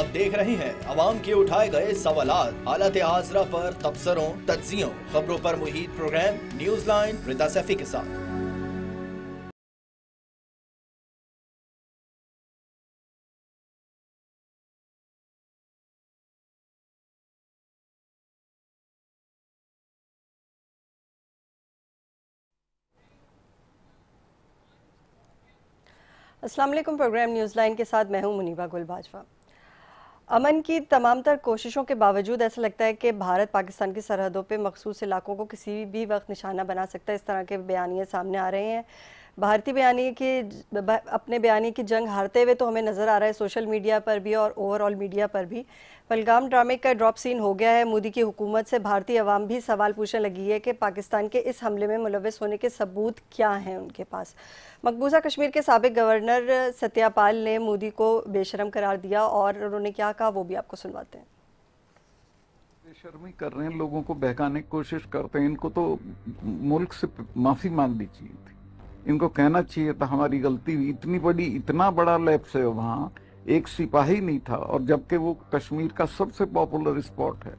आप देख रहे हैं अवाम के उठाए गए सवालात, हालत आसरा पर तबसरों, तज्जियों, खबरों पर मुहित प्रोग्राम न्यूज लाइन रिदा सैफी के साथ। अस्सलाम वालेकुम। प्रोग्राम न्यूज़ लाइन के साथ मैं हूं मुनीबा गुल बाजवा। अमन की तमाम तर कोशिशों के बावजूद ऐसा लगता है कि भारत पाकिस्तान की सरहदों पे मखसूस इलाकों को किसी भी वक्त निशाना बना सकता है। इस तरह के बयानिए सामने आ रहे हैं। भारतीय बयानी की अपने बयानी की जंग हारते हुए तो हमें नज़र आ रहा है सोशल मीडिया पर भी और ओवरऑल मीडिया पर भी। पहलगाम ड्रामे का ड्रॉप सीन हो गया है। मोदी की हुकूमत से भारतीय अवाम भी सवाल पूछने लगी है कि पाकिस्तान के इस हमले में मुलव्वस होने के सबूत क्या हैं उनके पास। मकबूजा कश्मीर के साबिक गवर्नर सत्यापाल ने मोदी को बेशरम करार दिया और उन्होंने क्या कहा वो भी आपको सुनवाते हैं। बेशर्मी कर रहे हैं, लोगों को बहकाने की कोशिश करते हैं। इनको तो मुल्क से माफी मांगनी चाहिए थी। इनको कहना चाहिए था हमारी गलती हुई। इतना बड़ा लैप्स है, वहाँ एक सिपाही नहीं था, और जबकि वो कश्मीर का सबसे पॉपुलर स्पॉट है।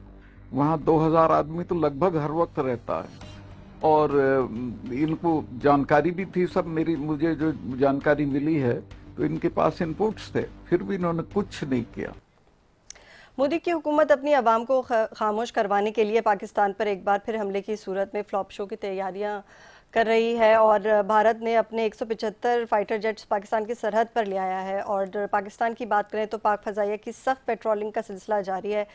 वहाँ 2000 आदमी तो लगभग हर वक्त रहता है, और इनको जानकारी भी थी सब। मुझे जो जानकारी मिली है तो इनके पास इनपुट्स थे, फिर भी इन्होंने कुछ नहीं किया। मोदी की हुकूमत अपनी आवाम को खामोश करवाने के लिए पाकिस्तान पर एक बार फिर हमले की सूरत में फ्लॉप शो की तैयारियां कर रही है, और भारत ने अपने 175 फाइटर जेट्स पाकिस्तान की सरहद पर ले आया है। और पाकिस्तान की बात करें तो पाक फजाइया की सख्त पेट्रोलिंग का सिलसिला जारी है।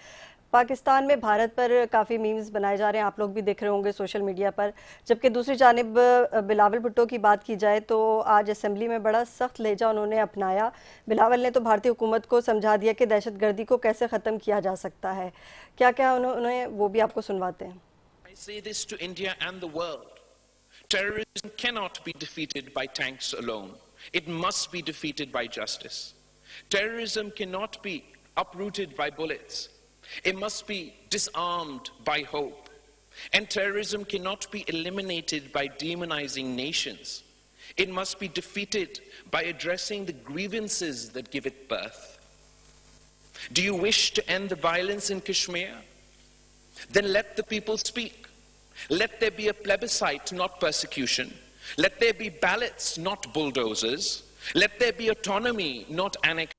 पाकिस्तान में भारत पर काफ़ी मीम्स बनाए जा रहे हैं, आप लोग भी देख रहे होंगे सोशल मीडिया पर। जबकि दूसरी जानिब बिलावल भुट्टो की बात की जाए तो आज असेंबली में बड़ा सख्त लहजा उन्होंने अपनाया। बिलावल ने तो भारतीय हुकूमत को समझा दिया कि दहशतगर्दी को कैसे ख़त्म किया जा सकता है। क्या क्या उन्होंने वो भी आपको सुनवाते हैं। I say this to India and the world. Terrorism cannot be defeated by tanks alone. It must be defeated by justice. Terrorism cannot be uprooted by bullets. It must be disarmed by hope. And terrorism cannot be eliminated by demonizing nations. It must be defeated by addressing the grievances that give it birth. Do you wish to end the violence in Kashmir? Then let the people speak. Let there be a plebiscite, not persecution. Let there be ballots, not bulldozers. Let there be autonomy, not annexation.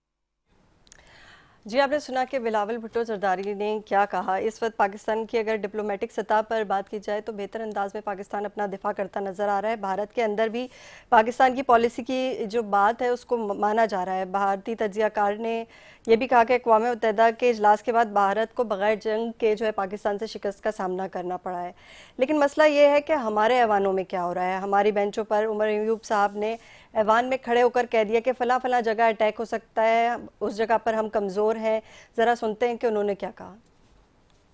जी, आपने सुना कि बिलावल भुट्टो जरदारी ने क्या कहा। इस वक्त पाकिस्तान की अगर डिप्लोमेटिक सतह पर बात की जाए तो बेहतर अंदाज में पाकिस्तान अपना दिफा करता नज़र आ रहा है। भारत के अंदर भी पाकिस्तान की पॉलिसी की जो बात है उसको माना जा रहा है। भारतीय तज्जियाकार ने यह भी कहा कि अक़वाम मुत्तहिदा के इजलास के बाद भारत को बगैर जंग के जो है पाकिस्तान से शिकस्त का सामना करना पड़ा है। लेकिन मसला ये है कि हमारे ऐवानों में क्या हो रहा है। हमारी बेंचों पर उमर अयूब साहब ने ऐवान में खड़े होकर कह दिया कि फला फला जगह अटैक हो सकता है, उस जगह पर हम कमज़ोर हैं। ज़रा सुनते हैं कि उन्होंने क्या कहा।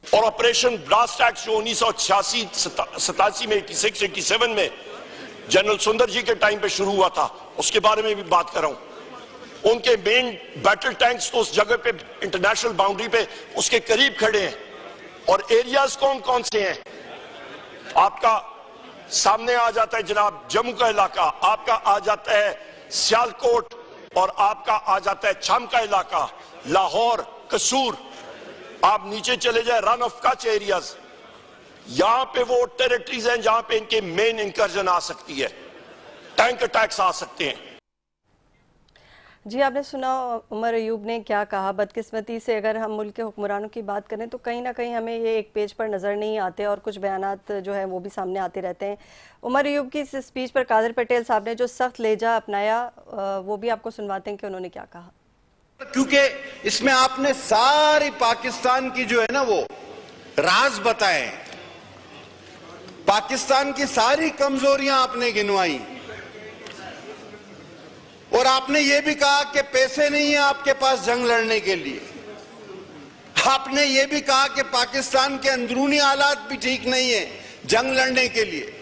और ऑपरेशन ब्लास्ट एक्ट जो 1986-87 में 86-87 में जनरल सुंदर जी के टाइम पे शुरू हुआ था, उसके बारे में भी बात कर रहा हूं। उनके मेन बैटल टैंक्स तो उस जगह पे इंटरनेशनल बाउंड्री पे उसके करीब खड़े हैं। और एरियाज कौन कौन से हैं? आपका सामने आ जाता है जनाब जम्मू का इलाका, आपका आ जाता है सियालकोट, और आपका आ जाता है छाम का इलाका, लाहौर, कसूर। आप नीचे चले जाए रन ऑफ कच एरियाज, यहां पे वो टेरिटरीज हैं जहां पे इनके मेन इंकर्जन आ सकती है, टैंक अटैक्स आ सकते हैं। जी, आपने सुना उमर अयूब ने क्या कहा। बदकिस्मती से अगर हम मुल्क के हुक्मरानों की बात करें तो कहीं ना कहीं हमें ये एक पेज पर नज़र नहीं आते, और कुछ बयानात जो है वो भी सामने आते रहते हैं। उमर अयूब की इस स्पीच पर कादिर पटेल साहब ने जो सख्त लहजा अपनाया वो भी आपको सुनवाते हैं कि उन्होंने क्या कहा। क्योंकि इसमें आपने सारी पाकिस्तान की जो है ना वो राज बताए, पाकिस्तान की सारी कमजोरियां आपने गिनवाई, और आपने ये भी कहा कि पैसे नहीं है आपके पास जंग लड़ने के लिए। आपने ये भी कहा कि पाकिस्तान के अंदरूनी हालात भी ठीक नहीं है जंग लड़ने के लिए।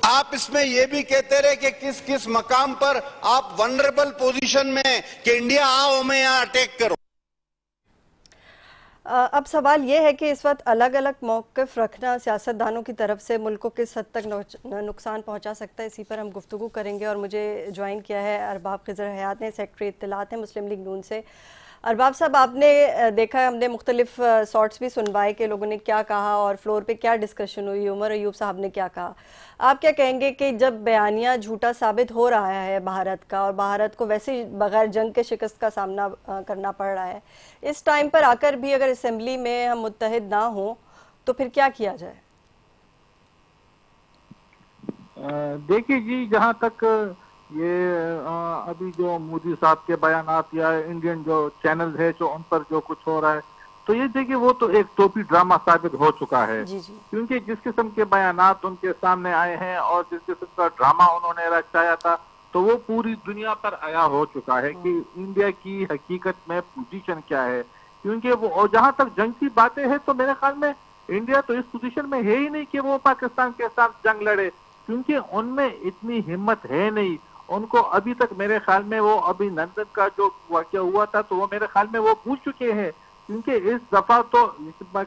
आप इसमें यह भी कहते रहे कि किस किस मकाम पर आप वनरेबल पोजीशन में हैं कि इंडिया आओ हमें यहां अटैक करो। अब सवाल ये है कि इस वक्त अलग अलग मौक़िफ़ रखना सियासतदानों की तरफ से मुल्क को किस हद तक नुकसान पहुंचा सकता है, इसी पर हम गुफ्तगू करेंगे। और मुझे ज्वाइन किया है अरबाब खिज़र हयात ने, सेक्रेटरी इत्तलात है मुस्लिम लीग नून से। ارباب صاحب، آپ نے دیکھا، ہم نے مختلف سارٹس بھی سنوائے کہ لوگوں نے کیا کہا اور فلور پہ کیا ڈسکشن ہوئی، عمر ایوب صاحب نے کیا کہا. آپ کیا کہیں گے کہ جب بیانیہ جھوٹا ثابت ہو رہا ہے بھارت کا، اور بھارت کو ویسے ہی بغیر جنگ کے شکست کا سامنا کرنا پڑ رہا ہے، اس ٹائم پر آ کر بھی اگر اسمبلی میں ہم متحد نہ ہوں تو پھر کیا کیا جائے؟ دیکھیے جی، جہاں تک یہ ابھی جو مودی صاحب کے بیانات یا انڈین جو چینل ہے جو ان پر جو کچھ ہو رہا ہے، تو یہ دیکھیے وہ تو ایک ٹوپی ڈرامہ ثابت ہو چکا ہے. جی جی. کیونکہ جس قسم کے بیانات ان کے سامنے آئے ہیں اور جس قسم کا ڈرامہ انہوں نے رچایا تھا، تو وہ پوری دنیا پر آیا ہو چکا ہے کہ انڈیا کی حقیقت میں پوزیشن کیا ہے. کیونکہ وہ، اور جہاں تک جنگ کی باتیں ہیں تو میرے خیال میں انڈیا تو اس پوزیشن میں ہے ہی نہیں کہ وہ پاکستان کے ساتھ جنگ لڑے، کیونکہ ان میں اتنی ہمت ہے نہیں. ان کو ابھی تک میرے خیال میں، وہ ابھی لندن کا جو واقعہ ہوا تھا تو وہ میرے خیال میں وہ پوچھ چکے ہیں. کیونکہ اس دفعہ تو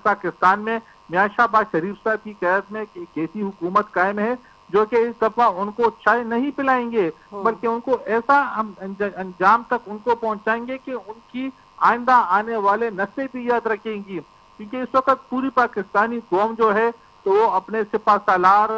پاکستان میں میاں شہباز شریف صاحب کی قیادت میں ایک ایسی حکومت قائم ہے جو کہ اس دفعہ ان کو چائے نہیں پلائیں گے، بلکہ ان کو ایسا انجام تک ان کو پہنچائیں گے کہ ان کی آئندہ آنے والے نسلیں بھی یاد رکھیں گی. کیونکہ اس وقت پوری پاکستانی قوم جو ہے تو وہ اپنے سپہ سالار،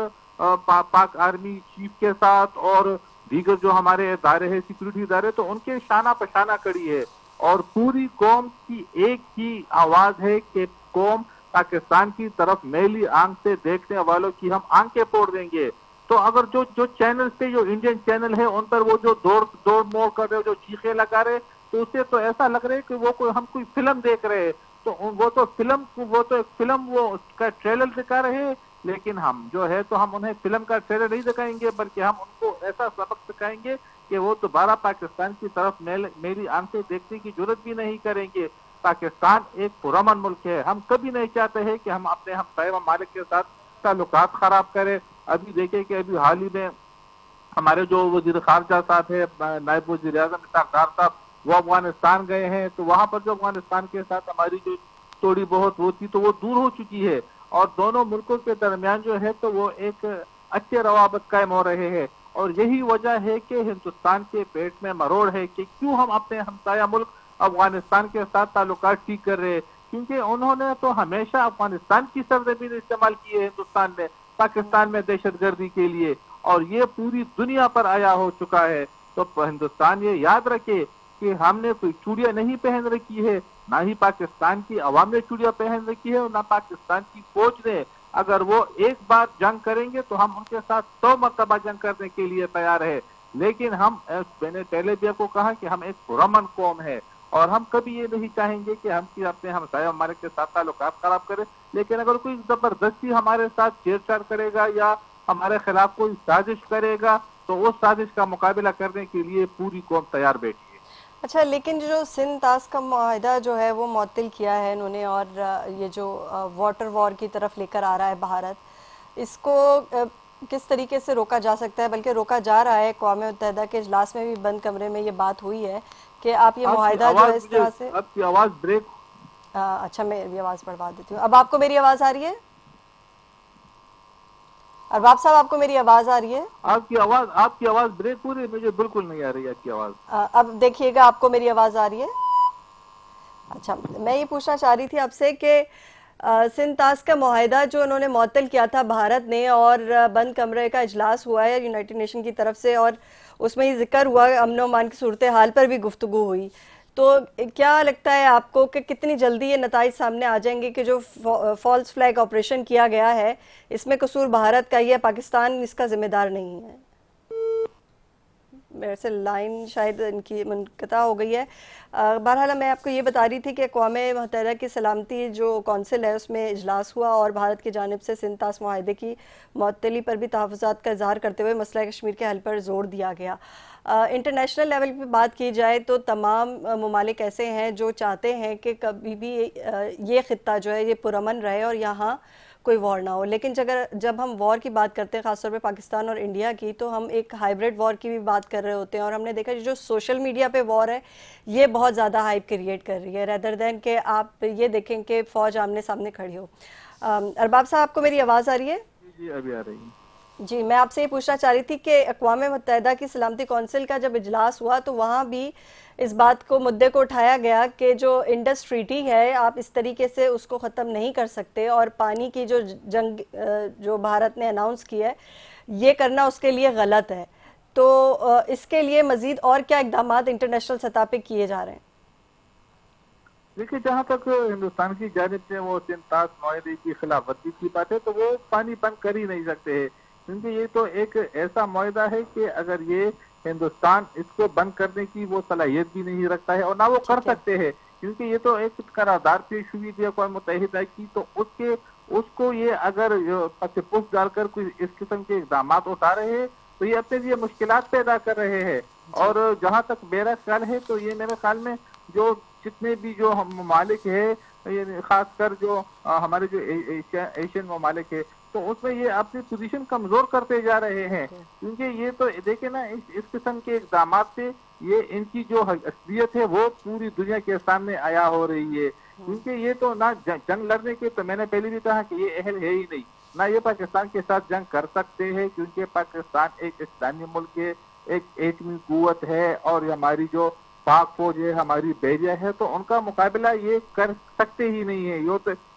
پاک آرمی چیف کے ساتھ اور دیگر جو ہمارے ادارے ہیں، سیکورٹی ادارے، تو ان کے شانہ پشانہ کڑی ہے. اور پوری قوم کی ایک ہی آواز ہے کہ قوم پاکستان کی طرف میلی آنکھ سے دیکھنے والوں کی ہم آنکھیں پھوڑ دیں گے. تو اگر جو چینل سے، جو انڈین چینل ہے، ان پر وہ جو دوڑ موڑ کر رہے، جو چیخے لگا رہے، تو اس سے تو ایسا لگ رہا ہے کہ وہ ہم کوئی فلم دیکھ رہے ہیں. تو وہ ایک فلم وہ اس کا ٹریلر دکھا رہے ہیں، لیکن ہم جو ہے تو ہم انہیں فلم کا ٹریلر نہیں دکھائیں گے، بلکہ ہم ان کو ایسا سبق سکھائیں گے کہ وہ دوبارہ پاکستان کی طرف میری آنکھیں دیکھنے کی جرات بھی نہیں کریں گے. پاکستان ایک پرامن ملک ہے. ہم کبھی نہیں چاہتے ہیں کہ ہم اپنے ہمسائے ممالک کے ساتھ تعلقات خراب کریں. ابھی دیکھیں کہ ابھی حال ہی میں ہمارے جو وزیر خارجہ صاحب ہے، نائب وزیر اعظم اسحاق ڈار صاحب، وہ افغانستان گئے ہیں. تو وہاں پر جو افغانستان کے ساتھ ہماری جو تھوڑی بہت وہ تھی تو وہ دور ہو چکی ہے، اور دونوں ملکوں کے درمیان جو ہے تو وہ ایک اچھے روابط قائم ہو رہے ہیں. اور یہی وجہ ہے کہ ہندوستان کے پیٹ میں مروڑ ہے کہ کیوں ہم اپنے ہمسایہ ملک افغانستان کے ساتھ تعلقات ٹھیک کر رہے ہیں. کیونکہ انہوں نے تو ہمیشہ افغانستان کی سرزمین استعمال کی ہے ہندوستان میں، پاکستان میں دہشت گردی کے لیے، اور یہ پوری دنیا پر آیا ہو چکا ہے. تو ہندوستان یہ یاد رکھے کہ ہم نے کوئی چوڑیاں نہیں پہن رکھی ہے، نہ ہی پاکستان کی عوام نے چوڑیاں پہن رکھی ہے، اور نہ پاکستان کی فوج نے. اگر وہ ایک بار جنگ کریں گے تو ہم ان کے ساتھ 100 مرتبہ جنگ کرنے کے لیے تیار ہے. لیکن میں نے پہلے بھی آپ کو کہا کہ ہم ایک پرامن قوم ہے، اور ہم کبھی یہ نہیں چاہیں گے کہ ہم اپنے ہمسایہ ہمارے کے ساتھ تعلقات خراب کریں. لیکن اگر کوئی زبردستی ہمارے ساتھ چھیڑ چھاڑ کرے گا یا ہمارے خلاف کوئی سازش کرے گا تو اس سازش کا مقابلہ کرنے کے لیے پوری قوم تیار بیٹھی ہے. اچھا، لیکن جو سندھ طاس کا معاہدہ جو ہے وہ معطل کیا ہے انہوں نے، اور یہ جو واٹر وار کی طرف لے کر آ رہا ہے بھارت، اس کو کس طریقے سے روکا جا سکتا ہے؟ بلکہ روکا جا رہا ہے. اقوام متحدہ کے اجلاس میں بھی بند کمرے میں یہ بات ہوئی ہے کہ آپ یہ معاہدہ جو ہے اس طرح سے... آپ کی آواز بریک... اچھا، میں یہ آواز بڑھوا دیتی ہوں. اب آپ کو میری آواز آ رہی ہے؟ ارباب صاحب، آپ کو میری آواز آ رہی ہے؟ آپ کی آواز بریک ہو رہی ہے، مجھے بالکل نہیں آ رہی ہے آپ کی آواز. اب دیکھیے گا، آپ کو میری آواز آ رہی ہے؟ اچھا، میں یہ پوچھنا چاہ رہی تھی آپ سے کہ سندھ طاس کا معاہدہ جو انہوں نے معطل کیا تھا بھارت نے، اور بند کمرے کا اجلاس ہوا ہے یونائٹڈ نیشن کی طرف سے، اور اس میں یہ ذکر ہوا امن و امان کی صورتحال پر بھی گفتگو ہوئی، تو کیا لگتا ہے آپ کو کہ کتنی جلدی یہ نتائج سامنے آ جائیں گے کہ جو فالس فلیگ آپریشن کیا گیا ہے اس میں قصور بھارت کا ہی ہے، پاکستان اس کا ذمہ دار نہیں ہے؟ میرے سے لائن شاید ان کی منقطع ہو گئی ہے. بہرحال میں آپ کو یہ بتا رہی تھی کہ اقوام متحدہ کی سلامتی جو کونسل ہے اس میں اجلاس ہوا، اور بھارت کی جانب سے سندھ طاس معاہدے کی معطلی پر بھی تحفظات کا اظہار کرتے ہوئے مسئلہ کشمیر کے حل پر زور دیا گیا. انٹرنیشنل لیول پہ بات کی جائے تو تمام ممالک ایسے ہیں جو چاہتے ہیں کہ کبھی بھی یہ خطہ جو ہے یہ پرامن رہے اور یہاں کوئی وار نہ ہو. لیکن جب ہم وار کی بات کرتے ہیں، خاص طور پہ پاکستان اور انڈیا کی، تو ہم ایک ہائیبریڈ وار کی بھی بات کر رہے ہوتے ہیں، اور ہم نے دیکھا جو سوشل میڈیا پہ وار ہے یہ بہت زیادہ ہائپ کریٹ کر رہی ہے، ریدر دین کہ آپ یہ دیکھیں کہ فوج آمنے سامنے کھڑی ہو. ارباب صاحب، آپ کو میری آواز آ رہی ہے؟ جی ابھی آ رہی ہے. جی میں آپ سے یہ پوچھنا چاہ رہی تھی کہ اقوام متحدہ کی سلامتی کونسل کا جب اجلاس ہوا تو وہاں بھی اس بات کو مدعے کو اٹھایا گیا کہ جو انڈس ٹریٹی ہے آپ اس طریقے سے اس کو ختم نہیں کر سکتے، اور پانی کی جو جنگ جو بھارت نے اناؤنس کی ہے یہ کرنا اس کے لیے غلط ہے، تو اس کے لیے مزید اور کیا اقدامات انٹرنیشنل سطح پہ کیے جا رہے ہیں؟ دیکھیے جہاں تک ہندوستان کی جانب سے وہ سنتاس معاہدے کی خلاف ورزی کی بات ہے تو وہ پانی بند کر ہی نہیں سکتے ہیں، کیونکہ یہ تو ایک ایسا معاہدہ ہے کہ اگر یہ ہندوستان اس کو بند کرنے کی وہ صلاحیت بھی نہیں رکھتا ہے اور نہ وہ کر سکتے ہیں، کیونکہ یہ تو ایک قرارداد پیش ہوئی تھی اقوام متحدہ کی، تو اس کو یہ اگر پس ڈال کر کوئی اس قسم کے اقدامات اٹھا رہے ہیں تو یہ اپنے لیے مشکلات پیدا کر رہے ہیں۔ اور جہاں تک میرا خیال ہے تو یہ میرے خیال میں جو جتنے بھی جو ممالک ہے، خاص کر جو ہمارے جو ایشین ممالک ہے، تو اس میں یہ اپنی پوزیشن کمزور کرتے جا رہے ہیں، کیونکہ یہ تو دیکھیں نا اس قسم کے اقدامات سے یہ ان کی جو اصلیت ہے وہ پوری دنیا کے سامنے آیا ہو رہی ہے، کیونکہ یہ تو نہ جنگ لڑنے کے، تو میں نے پہلے بھی کہا کہ یہ اہل ہے ہی نہیں، نہ یہ پاکستان کے ساتھ جنگ کر سکتے ہیں، کیونکہ پاکستان ایک اسلامی ملک ہے، ایک ایٹمی قوت ہے، اور ہماری جو پاک فوج ہے، ہماری بحریہ ہے، تو ان کا مقابلہ یہ کر سکتے ہی نہیں ہے،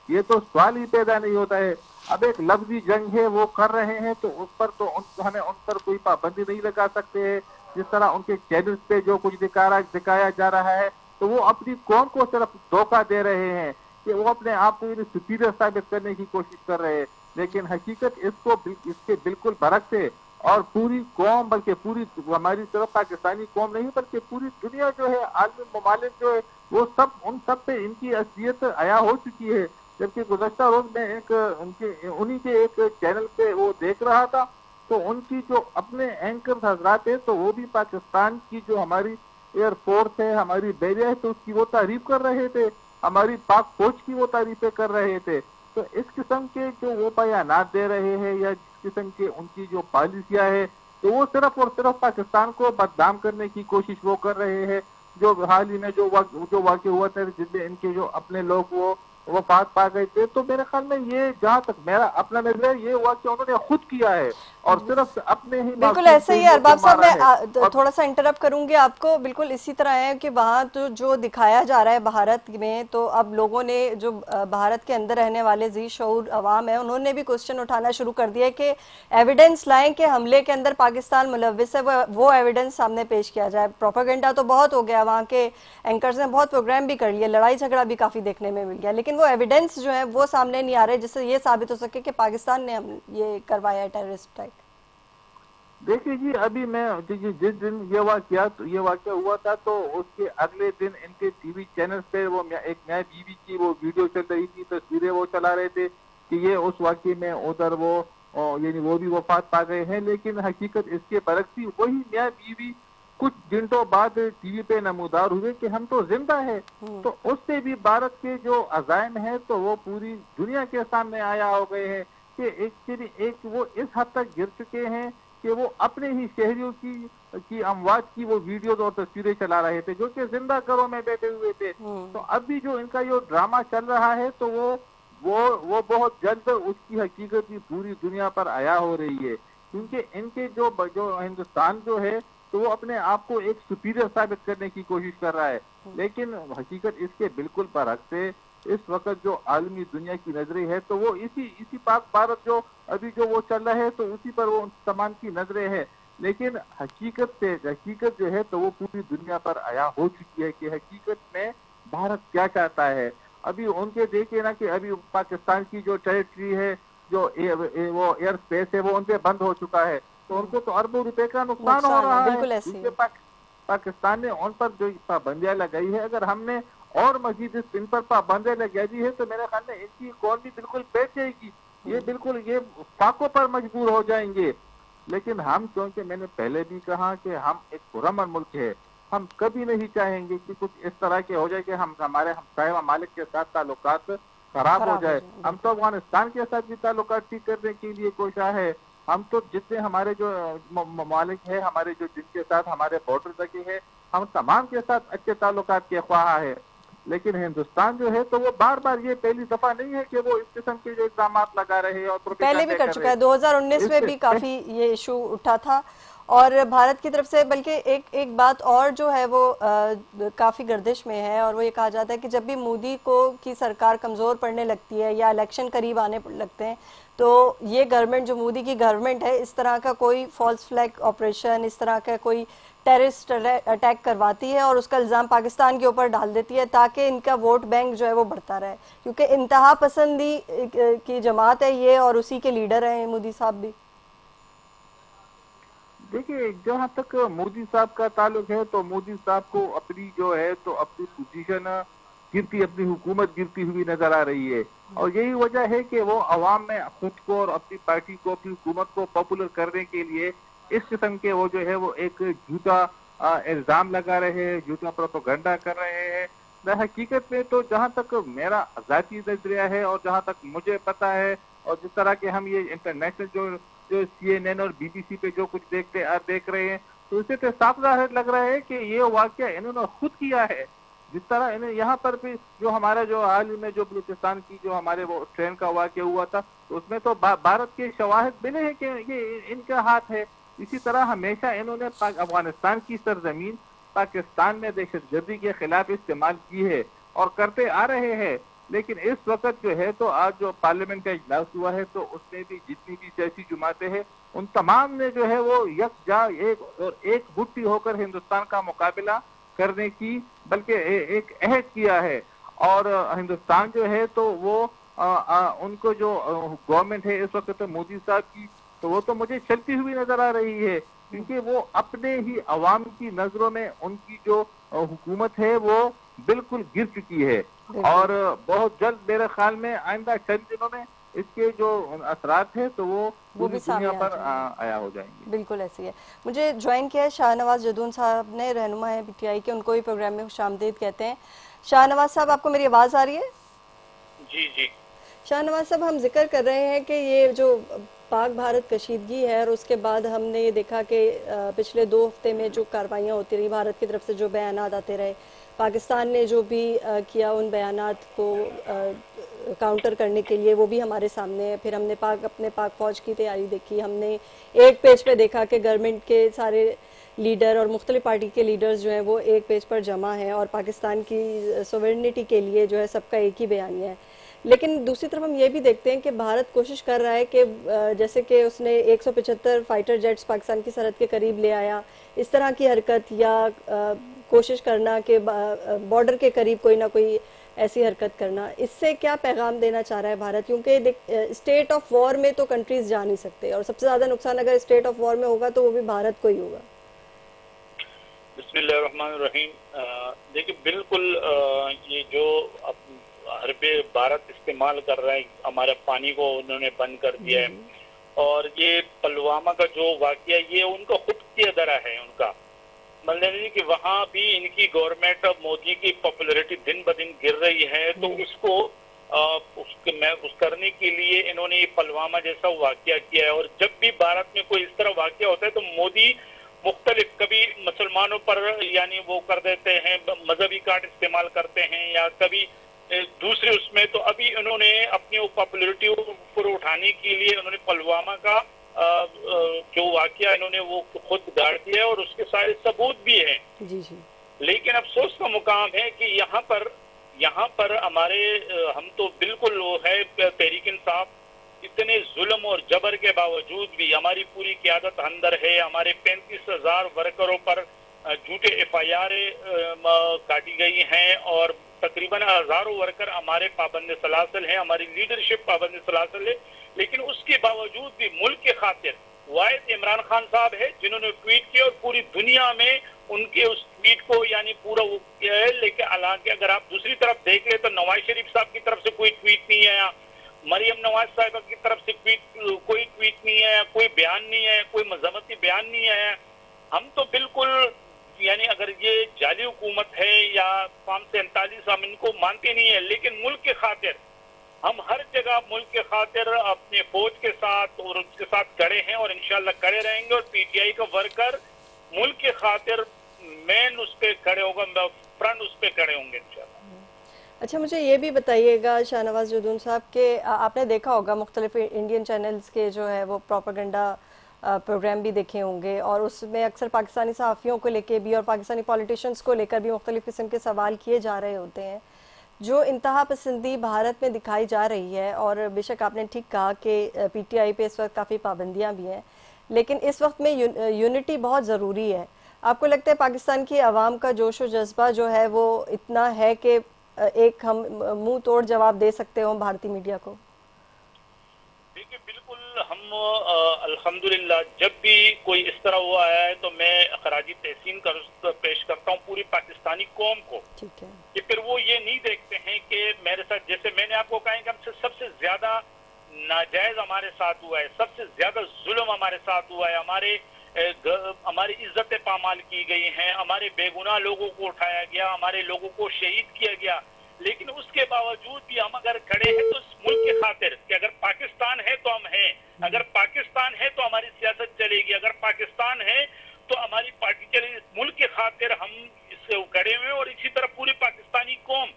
یہ تو سوال ہی پیدا نہیں ہوتا ہے۔ اب ایک لفظی جنگ ہے وہ کر رہے ہیں تو اس پر تو ہمیں ان پر کوئی پابندی نہیں لگا سکتے ہیں، جس طرح ان کے چینلز پہ جو کچھ دکھایا جا رہا ہے تو وہ اپنی قوم کو صرف دھوکہ دے رہے ہیں کہ وہ اپنے آپ کو سپیریئر ثابت کرنے کی کوشش کر رہے ہیں، لیکن حقیقت اس کے بالکل برعکس ہے، اور پوری قوم، بلکہ پوری ہماری صرف پاکستانی قوم نہیں بلکہ پوری دنیا جو ہے، عالمی ممالک جو ہے، وہ ان سب پہ ان کی اصلیت عیا ہو چکی ہے۔ جبکہ گزشتہ روز میں انہی کے ایک چینل پہ وہ دیکھ رہا تھا، تو ان کی جو اپنے اینکر حضرات ہیں تو وہ بھی پاکستان کی جو ہماری ایئر فورس ہے، ہماری بحریہ ہے، تو اس کی وہ تعریف کر رہے تھے، ہماری پاک فوج کی وہ تعریفیں کر رہے تھے۔ تو اس قسم کے جو وہ بیانات دے رہے ہیں یا جس قسم کے ان کی جو پالیسیاں ہے، تو وہ صرف اور صرف پاکستان کو بدنام کرنے کی کوشش وہ کر رہے ہیں۔ جو حال ہی میں جو واقع ہوا تھا جس میں ان کے جو اپنے لوگ وہ وفات پا گئے تھے، تو میرے خیال میں یہ جہاں تک میرا اپنا نظر ہے، یہ واقعہ انہوں نے خود کیا ہے اور صرف اپنے ہی بالکل ایسے ہی ہے۔ ارباب صاحب میں تھوڑا سا انٹرپٹ کروں گی آپ کو، بالکل اسی طرح ہے کہ وہاں تو جو دکھایا جا رہا ہے بھارت میں، تو اب لوگوں نے جو بھارت کے اندر رہنے والے ذی شعور عوام ہیں انہوں نے بھی کوسچن اٹھانا شروع کر دیا کہ ایویڈنس لائیں کہ حملے کے اندر پاکستان ملوث ہے، وہ ایویڈنس سامنے پیش کیا جائے۔ پروپیگنڈا تو بہت ہو گیا، وہاں کے اینکرز نے بہت پروگرام بھی کر لیے، لڑائی جھگڑا بھی کافی دیکھنے میں مل گیا، لیکن وہ ایویڈنس جو ہے وہ سامنے نہیں آ رہے جس سے یہ ثابت ہو سکے کہ پاکستان نے یہ کروایا ہے ٹیررسٹ اٹیک۔ دیکھیے جی، ابھی میں جس دن یہ واقعہ ہوا تھا تو اس کے اگلے دن ان کے ٹی وی چینل پہ وہ ایک نیا بیوی کی وہ ویڈیو چل رہی تھی، تصویریں وہ چلا رہے تھے کہ یہ اس واقعے میں ادھر یعنی وہ بھی وفات پا گئے ہیں، لیکن حقیقت اس کے برعکس ہی وہی نیا بیوی کچھ گھنٹوں بعد ٹی وی پہ نمودار ہوئے کہ ہم تو زندہ ہے۔ تو اس سے بھی بھارت کے جو عزائم ہیں تو وہ پوری دنیا کے سامنے آیا ہو گئے ہیں کہ ایک وہ اس حد تک گر چکے ہیں کہ وہ اپنے ہی شہریوں کی اموات کی وہ ویڈیوز اور تصویریں چلا رہے تھے جو کہ زندہ گھروں میں بیٹھے ہوئے تھے۔ تو اب بھی جو ان کا یہ ڈرامہ چل رہا ہے تو وہ بہت جلد اس کی حقیقت کی پوری دنیا پر عیا ہو رہی ہے، کیونکہ ان کے جو ہندوستان جو ہے تو وہ اپنے آپ کو ایک سپیریئر ثابت کرنے کی کوشش کر رہا ہے، لیکن حقیقت اس کے بالکل برعکس ہے۔ اس وقت جو عالمی دنیا کی نظریں ہے تو وہ اسی پاک بھارت جو ابھی جو وہ چل رہا ہے تو اسی پر وہ تمام کی نظریں ہے، لیکن حقیقت جو ہے تو وہ پوری دنیا پر عیا ہو چکی ہے کہ حقیقت میں بھارت کیا چاہتا ہے۔ ابھی ان کے دیکھیں نا کہ ابھی پاکستان کی جو ٹیریٹری ہے، جو وہ ایئر اسپیس ہے، وہ ان پہ بند ہو چکا ہے، تو ان کو تو اربوں روپے کا نقصان ہو رہا ہے، کیونکہ پاکستان نے ان پر جو پابندیاں لگائی ہے، اگر ہم نے اور مزید ان پر پابندیاں لگا دی ہے تو میرے خیال میں ان کی اکانومی بالکل بیٹھ جائے گی، یہ فاقوں پر مجبور ہو جائیں گے۔ لیکن ہم، کیونکہ میں نے پہلے بھی کہا کہ ہم ایک پرامن ملک ہے، ہم کبھی نہیں چاہیں گے کہ کچھ اس طرح کے ہو جائے کہ ہمارے ہمسائے ممالک کے ساتھ تعلقات خراب ہو جائے۔ ہم تو افغانستان کے ساتھ بھی تعلقات ٹھیک کرنے کے لیے کوشاں ہے، ہم تو جتنے ہمارے جو ممالک ہیں، جن کے ساتھ ہمارے بارڈر لگے ہیں، ہم تمام کے ساتھ اچھے تعلقات کے خواہاں ہیں، لیکن ہندوستان جو ہے تو وہ بار بار یہ پہلی دفعہ نہیں ہے کہ وہ اس قسم کے جو الزامات لگا رہے اور پہلے بھی کر چکا ہے، 2019 میں بھی کافی یہ ایشو اٹھا تھا، اور بھارت کی طرف سے بلکہ ایک بات اور جو ہے وہ کافی گردش میں ہے، اور وہ یہ کہا جاتا ہے کہ جب بھی مودی کی سرکار کمزور پڑنے لگتی ہے یا الیکشن قریب آنے لگتے ہیں تو یہ گورنمنٹ جو مودی کی گورنمنٹ ہے اس طرح کا کوئی فالس فلیگ آپریشن، اس طرح کا کوئی ٹیررسٹ اٹیک کرواتی ہے اور اس کا الزام پاکستان کے اوپر ڈال دیتی ہے تاکہ ان کا ووٹ بینک جو ہے وہ بڑھتا رہے، کیونکہ انتہا پسندی کی جماعت ہے یہ اور اسی کے لیڈر ہیں مودی صاحب بھی۔ دیکھیے جہاں تک مودی صاحب کا تعلق ہے تو مودی صاحب کو اپنی جو ہے تو اپنی پوزیشن گرتی، اپنی حکومت گرتی ہوئی نظر آ رہی ہے، اور یہی وجہ ہے کہ وہ عوام میں خود کو اور اپنی پارٹی کو، اپنی حکومت کو پاپولر کرنے کے لیے اس قسم کے وہ جو ہے وہ ایک جھوٹا الزام لگا رہے ہیں، جھوٹا پروپیگنڈا کر رہے ہیں۔ در حقیقت میں تو جہاں تک میرا ذاتی نظریہ ہے اور جہاں تک مجھے پتا ہے، اور جس طرح کے ہم یہ انٹرنیشنل جو CNN اور BBC پہ جو کچھ دیکھ رہے ہیں تو اسے تو صاف ظاہر لگ رہا ہے کہ یہ واقعہ انہوں نے خود کیا ہے۔ جس طرح انہیں یہاں پر بھی جو ہمارا جو حال میں جو بلوچستان کی جو ہمارے وہ ٹرین کا واقعہ ہوا تھا تو اس میں تو بھارت کے شواہد ملے ہیں کہ یہ ان کا ہاتھ ہے۔ اسی طرح ہمیشہ انہوں نے افغانستان کی سرزمین پاکستان میں دہشت گردی کے خلاف استعمال کی ہے اور کرتے آ رہے ہیں، لیکن اس وقت جو ہے تو آج جو پارلیمنٹ کا اجلاس ہوا ہے تو اس میں بھی جتنی بھی سیاسی جماعتیں ہیں ان تمام نے جو ہے وہ یکجا ایک گٹھی ہو کر ہندوستان کا مقابلہ کرنے کی بلکہ ایک عہد کیا ہے، اور ہندوستان جو ہے تو وہ ان کو جو گورنمنٹ ہے اس وقت مودی صاحب کی تو وہ تو مجھے چلتی ہوئی نظر آ رہی ہے، کیونکہ وہ اپنے ہی عوام کی نظروں میں ان کی جو حکومت ہے وہ بالکل گر چکی ہے، اور بہت جلد میرے خیال میں آئندہ چند دنوں میں اس کے جو اثرات ہیں تو وہ پوری دنیا پر آیا ہو جائیں گے۔ بالکل ایسی ہے۔ مجھے جوائن کیا ہے شاہ نواز جدون صاحب نے، رہنما ہے PTI کے، ان کو بھی پروگرام میں خوش آمدید کہتے ہیں۔ شاہ نواز صاحب آپ کو میری آواز آ رہی ہے؟ جی جی شاہ نواز صاحب ہم ذکر کر رہے ہیں کہ یہ جو پاک بھارت کشیدگی ہے اور اس کے بعد ہم نے یہ دیکھا کہ پچھلے 2 ہفتے میں جو کاروائیاں ہوتی رہی، بھارت کی طرف سے جو بیانات آتے رہے، پاکستان نے جو بھی کیا ان بیانات کو کاؤنٹر کرنے کے لیے وہ بھی ہمارے سامنے ہے۔ پھر ہم نے اپنے پاک فوج کی تیاری دیکھی، ہم نے ایک پیج پہ دیکھا کہ گورنمنٹ کے سارے لیڈر اور مختلف پارٹی کے لیڈرز جو ہیں وہ ایک پیج پر جمع ہیں اور پاکستان کی سوورنٹی کے لیے جو ہے سب کا ایک ہی بیانیہ ہے۔ لیکن دوسری طرف ہم یہ بھی دیکھتے ہیں کہ بھارت کوشش کر رہا ہے کہ جیسے کہ اس نے 175 فائٹر جیٹس پاکستان کی سرحد کے قریب لے آیا، اس طرح کی حرکت یا کوشش کرنا کہ بارڈر کے قریب کوئی نہ کوئی ایسی حرکت کرنا، اس سے کیا پیغام دینا چاہ رہا ہے بھارت؟ کیونکہ اسٹیٹ آف وار میں تو کنٹریز جا نہیں سکتے، اور سب سے زیادہ نقصان اگر اسٹیٹ آف وار میں ہوگا تو وہ بھی بھارت کو ہی ہوگا۔ بسم اللہ الرحمن الرحیم۔ دیکھیں بالکل یہ جو حرب بھارت استعمال کر رہا ہے، ہمارے پانی کو انہوں نے بند کر دیا ہے، اور یہ پلوامہ کا جو واقعہ یہ ان کا خود کیا درا ہے، ان کا مطلب کہ وہاں بھی ان کی گورنمنٹ مودی کی پاپولیرٹی دن بدن گر رہی ہے، تو اس کو اس کرنے کے لیے انہوں نے یہ پلوامہ جیسا واقعہ کیا ہے۔ اور جب بھی بھارت میں کوئی اس طرح واقعہ ہوتا ہے تو مودی مختلف کبھی مسلمانوں پر یعنی وہ کر دیتے ہیں، مذہبی کارڈ استعمال کرتے ہیں، یا کبھی دوسرے اس میں، تو ابھی انہوں نے اپنی پاپولیرٹی پر اٹھانے کے لیے انہوں نے پلوامہ کا جو واقعہ انہوں نے وہ خود گاڑ دیا ہے، اور اس کے سارے ثبوت بھی ہیں۔ لیکن افسوس کا مقام ہے کہ یہاں پر ہمارے ہم تو بالکل وہ ہے تحریک انصاف، اتنے ظلم اور جبر کے باوجود بھی ہماری پوری قیادت اندر ہے، ہمارے 35,000 ورکروں پر جھوٹے FIR کاٹی گئی ہیں، اور تقریباً ہزاروں ورکر ہمارے پابند سلاسل ہیں، ہماری لیڈرشپ پابند سلاسل ہے، لیکن اس کے باوجود بھی ملک کے خاطر واحد عمران خان صاحب ہے جنہوں نے ٹویٹ کیا، اور پوری دنیا میں ان کے اس ٹویٹ کو یعنی پورا وہ کیا ہے۔ لیکن حالانکہ اگر آپ دوسری طرف دیکھ لیں تو نواز شریف صاحب کی طرف سے کوئی ٹویٹ نہیں آیا، مریم نواز صاحبہ کی طرف سے کوئی ٹویٹ نہیں آیا، کوئی بیان نہیں آیا، کوئی مذمتی بیان نہیں آیا۔ ہم تو بالکل یعنی اگر یہ جعلی حکومت ہے یا فارم 47 ہم ان کو مانتے نہیں ہیں، لیکن ملک کے خاطر ہم ہر جگہ ملک کے خاطر اپنے فوج کے ساتھ اور اس کے ساتھ کڑے ہیں، اور انشاءاللہ کڑے رہیں گے، اور PTI کا ورکر ملک کے خاطر مین اس پہ کھڑے ہوگا، فرنٹ اس پہ کھڑے ہوں گے انشاءاللہ۔ अच्छा, मुझे ये भी बताइएगा शाहनवाज जदून साहब कि आपने देखा होगा मुख्तलिफ इंडियन चैनल्स के जो है वो प्रोपेगेंडा प्रोग्राम भी देखे होंगे, और उसमें अक्सर पाकिस्तानी सहाफ़ियों को लेके भी और पाकिस्तानी पॉलिटिशियंस को लेकर भी मुख्तलिफ किस्म के सवाल किए जा रहे होते हैं। जो इंतहा पसंदी भारत में दिखाई जा रही है, और बेशक आपने ठीक कहा कि PTI पे इस वक्त काफ़ी पाबंदियाँ भी हैं, लेकिन इस वक्त में यूनिटी बहुत ज़रूरी है। आपको लगता है पाकिस्तान की आवाम का जोश व जज्बा जो है वो इतना है कि एक हम मुंह तोड़ जवाब दे सकते हो भारतीय मीडिया को? देखिए, बिल्कुल हम अल्हम्दुलिल्लाह जब भी कोई इस तरह हुआ है तो मैं खराजी तहसीन पेश करता हूँ पूरी पाकिस्तानी कौम को। ठीक है कि फिर वो ये नहीं देखते हैं कि मेरे साथ, जैसे मैंने आपको कहा कि हमसे सबसे ज्यादा नाजायज हमारे साथ हुआ है, सबसे ज्यादा जुल्म हमारे साथ हुआ है, हमारी इज्जतें पामाल की गई हैं, हमारे बेगुनाह लोगों को उठाया गया, हमारे लोगों को शहीद किया गया, लेकिन उसके बावजूद भी हम अगर खड़े हैं तो इस मुल्क की खातिर कि अगर पाकिस्तान है तो हम हैं, अगर पाकिस्तान है तो हमारी सियासत चलेगी, अगर पाकिस्तान है तो हमारी पार्टी चलेगी। इस मुल्क की खातिर हम इससे खड़े हुए, और इसी तरह पूरी पाकिस्तानी कौम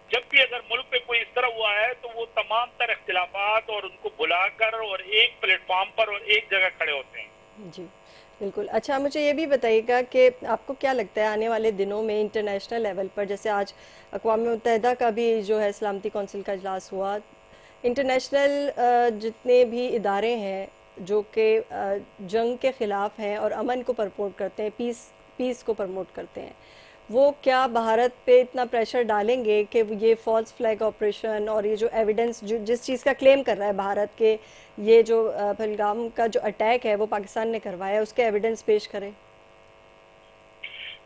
जब भी अगर मुल्क पे कोई इस तरह हुआ है तो वो तमाम तरह इख्तिलाफात और उनको बुलाकर और एक प्लेटफॉर्म पर और एक जगह खड़े होते हैं। जी बिल्कुल। अच्छा, मुझे ये भी बताइएगा कि आपको क्या लगता है आने वाले दिनों में इंटरनेशनल लेवल पर, जैसे आज अक़वाम मुत्तहिदा का भी जो है सलामती कौंसिल का इजलास हुआ, इंटरनेशनल जितने भी इदारे हैं जो कि जंग के ख़िलाफ़ हैं और अमन को प्रमोट करते हैं, पीस को प्रमोट करते हैं, वो क्या भारत पे इतना प्रेशर डालेंगे कि ये फॉल्स फ्लैग ऑपरेशन और ये जो एविडेंस जिस चीज़ का क्लेम कर रहा है भारत के, ये जो पहलगाम का जो अटैक है वो पाकिस्तान ने करवाया है, उसके एविडेंस पेश करें?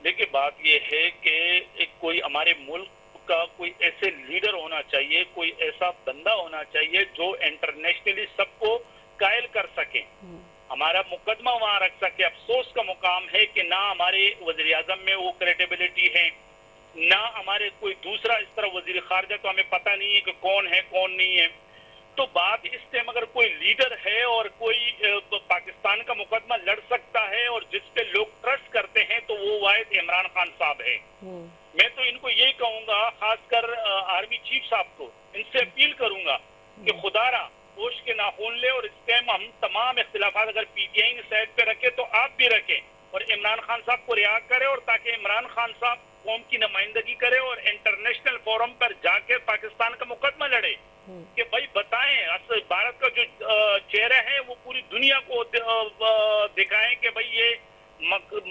देखिए, बात ये है कि कोई हमारे मुल्क का कोई ऐसे लीडर होना चाहिए, कोई ऐसा बंदा होना चाहिए जो इंटरनेशनली सबको कायल कर सके, हमारा मुकदमा वहां रख सके। अफसोस का मुकाम है कि ना हमारे वज़ीर आज़म में वो क्रेडिबिलिटी है, ना हमारे कोई दूसरा इस तरह वज़ीर ख़ारिजा, तो हमें पता नहीं है कि कौन है कौन नहीं है। तो बात इस टाइम अगर कोई लीडर है और कोई पाकिस्तान का मुकदमा लड़ सकता है और जिस पे लोग ट्रस्ट करते हैं तो वो वाहिद इमरान खान साहब है। मैं तो इनको यही कहूंगा, खासकर आर्मी चीफ साहब को, इनसे अपील करूंगा कि खुदारा होश के नाखून ले, और इस टाइम हम तमाम इख्तिलाफात अगर PTI की साइड पे रखे तो आप भी रखें और इमरान खान साहब को रिहा करें, और ताकि इमरान खान साहब कौम की नुमाइंदगी करे और इंटरनेशनल फोरम पर जाके पाकिस्तान का मुकदमा लड़े कि भाई बताएं, भारत का जो चेहरा है वो पूरी दुनिया को दिखाएं कि भाई ये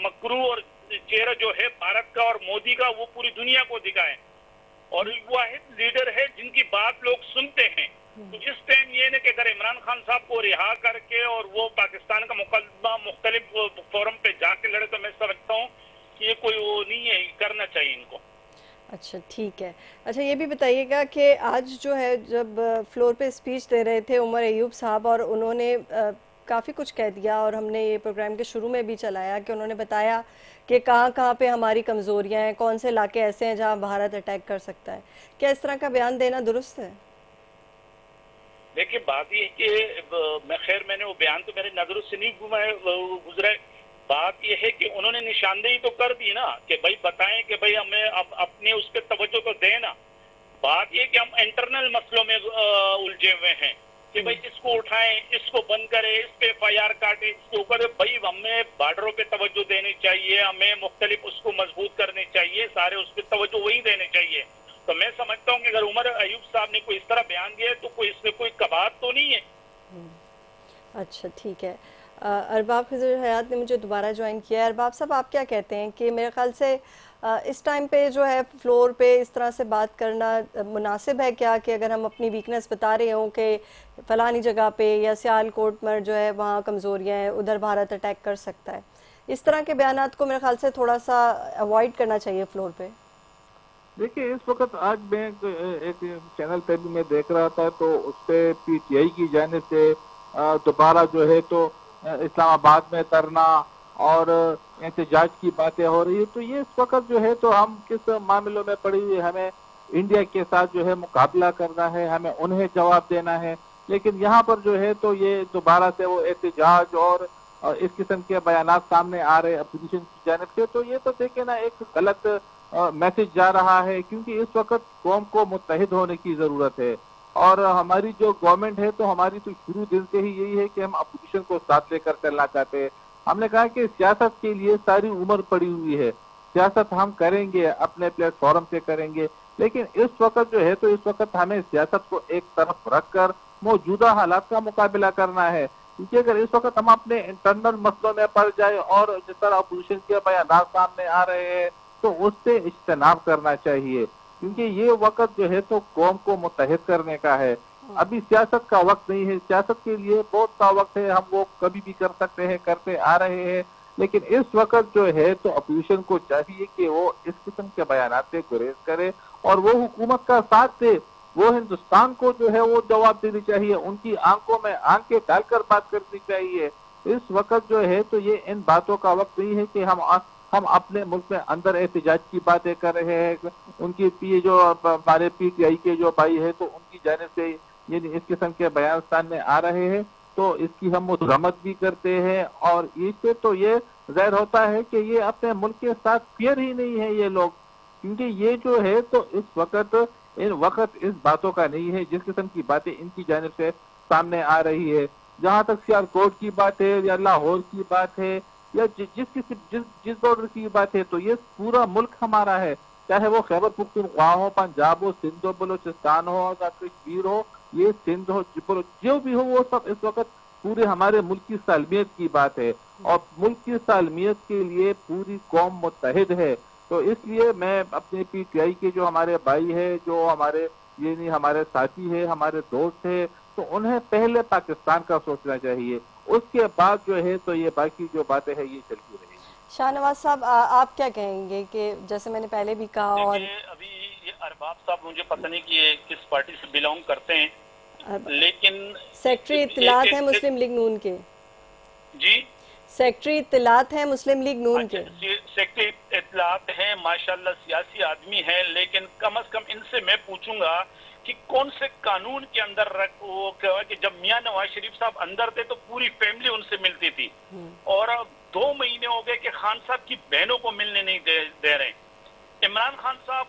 मकरू और चेहरा जो है भारत का और मोदी का वो पूरी दुनिया को दिखाएं, और वाहिद लीडर है जिनकी बात लोग सुनते हैं। तो इस टाइम ये न कि अगर इमरान खान साहब को रिहा करके और वो पाकिस्तान का मुकदमा मुख्तलिफ फोरम पे जाके लड़े, तो मैं समझता हूँ कि ये कोई वो नहीं है, करना चाहिए इनको। अच्छा, ठीक है। अच्छा, ये भी बताइएगा कि आज जो है जब फ्लोर पे स्पीच दे रहे थे उमर अयूब साहब, और उन्होंने काफ़ी कुछ कह दिया, और हमने ये प्रोग्राम के शुरू में भी चलाया कि उन्होंने बताया कि कहाँ पे हमारी कमज़ोरियाँ हैं, कौन से इलाके ऐसे हैं जहाँ भारत अटैक कर सकता है। क्या इस तरह का बयान देना दुरुस्त है? देखिए, बात ये कि मैंने वो बयान तो मेरे नजरों से नहीं गुजरा। बात ये है कि उन्होंने निशानदेही तो कर दी ना कि भाई बताएं कि भाई हमें अब अपने उस पर तवज्जो तो देना। बात ये कि हम इंटरनल मसलों में उलझे हुए हैं कि भाई इसको उठाएं, इसको बंद करें, इस पे FIR काटे, इसके ऊपर। भाई हमें बॉर्डरों पे तवज्जो देनी चाहिए, हमें मुख्तलिफ उसको मजबूत करने चाहिए, सारे उस पर तवज्जो वही देने चाहिए। तो मैं समझता हूँ कि अगर उमर अयूब साहब ने कोई इस तरह बयान दिया तो कोई इसमें कोई कबात तो नहीं है। अच्छा, ठीक है। अरबाब खिज़र हयात ने मुझे दोबारा ज्वाइन किया है। अरबाब साहब, आप क्या कहते हैं कि मेरे ख्याल से इस टाइम पे जो है फ्लोर पे इस तरह से बात करना मुनासिब है क्या, कि अगर हम अपनी वीकनेस बता रहे हों कि फ़लानी जगह पे या सियालकोट में जो है वहाँ कमज़ोरियाँ हैं, उधर भारत अटैक कर सकता है, इस तरह के बयानात को मेरे ख्याल से थोड़ा सा अवॉइड करना चाहिए फ्लोर पे? देखिए, इस वक्त आज मैं एक चैनल पे भी मैं देख रहा था तो उस पर PTI की जानिब से दोबारा जो है तो इस्लामाबाद में धरना और एहतजाज की बातें हो रही है। तो ये इस वक्त जो है तो हम किस मामलों में पड़ी हुई, हमें इंडिया के साथ जो है मुकाबला करना है, हमें उन्हें जवाब देना है। लेकिन यहाँ पर जो है तो ये दोबारा से वो एहतजाज और इस किस्म के बयानात सामने आ रहे अपोजिशन की जानिब से, तो ये तो देखिए ना एक गलत मैसेज जा रहा है, क्योंकि इस वक्त कौम को मुत्तहिद होने की जरूरत है। और हमारी जो गवर्नमेंट है तो हमारी तो शुरू दिन से ही यही है कि हम अपोजिशन को साथ लेकर चलना चाहते हैं। हमने कहा कि सियासत के लिए सारी उम्र पड़ी हुई है, सियासत हम करेंगे, अपने प्लेटफॉर्म से करेंगे, लेकिन इस वक्त जो है तो इस वक्त हमें सियासत को एक तरफ रखकर मौजूदा हालात का मुकाबला करना है। क्योंकि अगर इस वक्त हम अपने इंटरनल मसलों में पड़ जाए और जिस तरह अपोजिशन के बयान सामने आ रहे हैं तो उससे इज्तनाब करना चाहिए, क्योंकि ये वक्त जो है तो कौम को मुत्तहिद करने का है। अभी सियासत का वक्त नहीं है, सियासत के लिए बहुत सा वक्त है, हम वो कभी भी कर सकते हैं, करते आ रहे हैं, लेकिन इस वक्त जो है तो अपोजिशन को चाहिए कि वो इस किस्म के बयानात से गुरेज करे और वो हुकूमत का साथ दे। वो हिंदुस्तान को जो है वो जवाब देनी चाहिए, उनकी आंखों में आंखें डालकर बात करनी चाहिए। इस वक्त जो है तो ये इन बातों का वक्त नहीं है कि हम अपने मुल्क में अंदर एहतजाज की बातें कर रहे हैं। उनकी ये जो हमारे PTI के जो भाई है तो उनकी जानिब से ये इस किस्म के बयान सामने आ रहे हैं तो इसकी हम मजम्मत भी करते हैं। और इससे तो ये जाहिर होता है कि ये अपने मुल्क के साथ फेयर ही नहीं है ये लोग, क्योंकि ये जो है तो इस वक्त इस बातों का नहीं है जिस किस्म की बातें इनकी जानिब से सामने आ रही है। जहाँ तक सियालकोट की बात है या लाहौर की बात है या जिस बॉर्डर की बात है तो ये पूरा मुल्क हमारा है, चाहे वो खैबर पख्तूनख्वा हो, पंजाब हो, सिंध हो, बलूचिस्तान हो, कश्मीर हो, ये सिंध हो, जो भी हो, वो सब इस वक्त पूरे हमारे मुल्क की सालमियत की बात है और मुल्क की सालमियत के लिए पूरी कौम मुत्तहिद है। तो इसलिए मैं अपने PTI के जो हमारे भाई है, जो हमारे साथी है, हमारे दोस्त है, तो उन्हें पहले पाकिस्तान का सोचना चाहिए, उसके बाद जो है तो ये बाकी जो बातें हैं ये चलती रहेगी। शाहनवाज साहब, आप क्या कहेंगे कि जैसे मैंने पहले भी कहा, और अभी ये अरबाब साहब मुझे पता नहीं कि ये किस पार्टी से बिलोंग करते हैं, लेकिन सेक्रेटरी इत्तलात है मुस्लिम लीग नून के। जी, सेक्रेटरी इत्तलात है मुस्लिम लीग नून के। सेक्रेटरी इत्तलात हैं, माशाल्लाह सियासी आदमी हैं, लेकिन कम से कम इनसे मैं पूछूंगा कि कौन से कानून के अंदर वो कि जब मियां नवाज शरीफ साहब अंदर थे तो पूरी फैमिली उनसे मिलती थी, और अब 2 महीने हो गए कि खान साहब की बहनों को मिलने नहीं दे रहे। इमरान खान साहब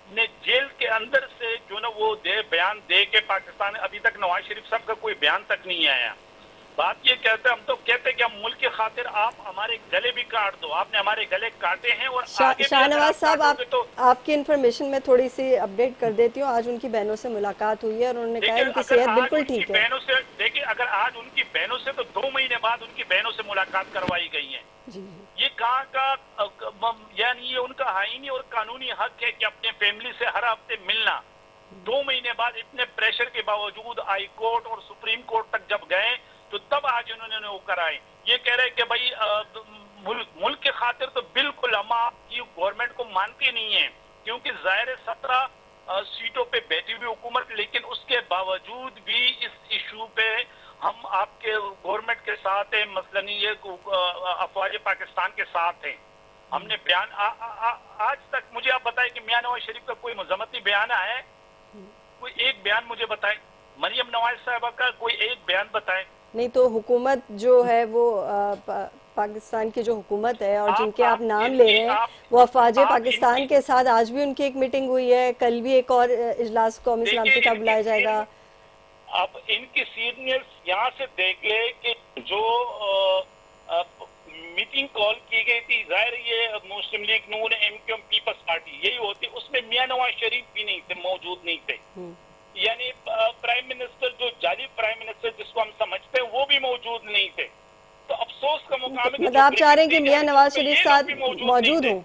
ने जेल के अंदर से जो ना वो बयान दे के पाकिस्तान, अभी तक नवाज शरीफ साहब का कोई बयान तक नहीं आया। बात ये कहते हैं, हम तो कहते हैं कि हम मुल्क के खातिर आप हमारे गले भी काट दो, आपने हमारे गले काटे हैं और शाहनवाज साहब, आपकी इन्फॉर्मेशन में थोड़ी सी अपडेट कर देती हूँ। आज उनकी बहनों से मुलाकात हुई है और उन्होंने कहा उनकी सेहत बिल्कुल ठीक है। बहनों से देखिए, अगर आज उनकी बहनों से तो 2 महीने बाद उनकी बहनों से मुलाकात करवाई गई है। ये कहाँ का, यानी ये उनका आईनी और कानूनी हक है कि अपने फैमिली से हर हफ्ते मिलना। 2 महीने बाद इतने प्रेशर के बावजूद हाई कोर्ट और सुप्रीम कोर्ट तक जब गए तो तब आज उन्होंने वो कराए। ये कह रहे कि भाई मुल्क के खातिर तो बिल्कुल हम आपकी गवर्नमेंट को मानते नहीं है, क्योंकि जाहिर 17 सीटों पे बैठी हुई हुकूमत, लेकिन उसके बावजूद भी इस इशू पे हम आपके गवर्नमेंट के साथ हैं, मसलन ये अफवाज पाकिस्तान के साथ हैं। हमने बयान आज तक, मुझे आप बताएं कि मियां नवाज शरीफ का कोई मजम्मती बयान आया है? कोई एक बयान मुझे बताएं। मरियम नवाज साहबा का कोई एक बयान बताएं। नहीं तो हुकूमत जो है वो पाकिस्तान की जो हुकूमत है और जिनके आप नाम ले रहे हैं वो अफवाज पाकिस्तान के साथ आज भी उनकी एक मीटिंग हुई है, कल भी एक और इजलास कौमी सलामती का बुलाया जाएगा। अब इनकी सीनियर्स यहाँ से देख ले कि जो मीटिंग कॉल की गई थी, जाहिर ये मुस्लिम लीग नून, MQM पीपल्स पार्टी यही होती, उसमें मियां नवाज शरीफ भी नहीं थे, मौजूद नहीं थे। यानी प्राइम मिनिस्टर, जो जाली प्राइम मिनिस्टर जिसको हम समझते हैं, वो भी मौजूद नहीं थे। तो अफसोस का मुकाम है। मतलब आप चाह रहे हैं कि मियां नवाज शरीफ साहब मौजूद हो?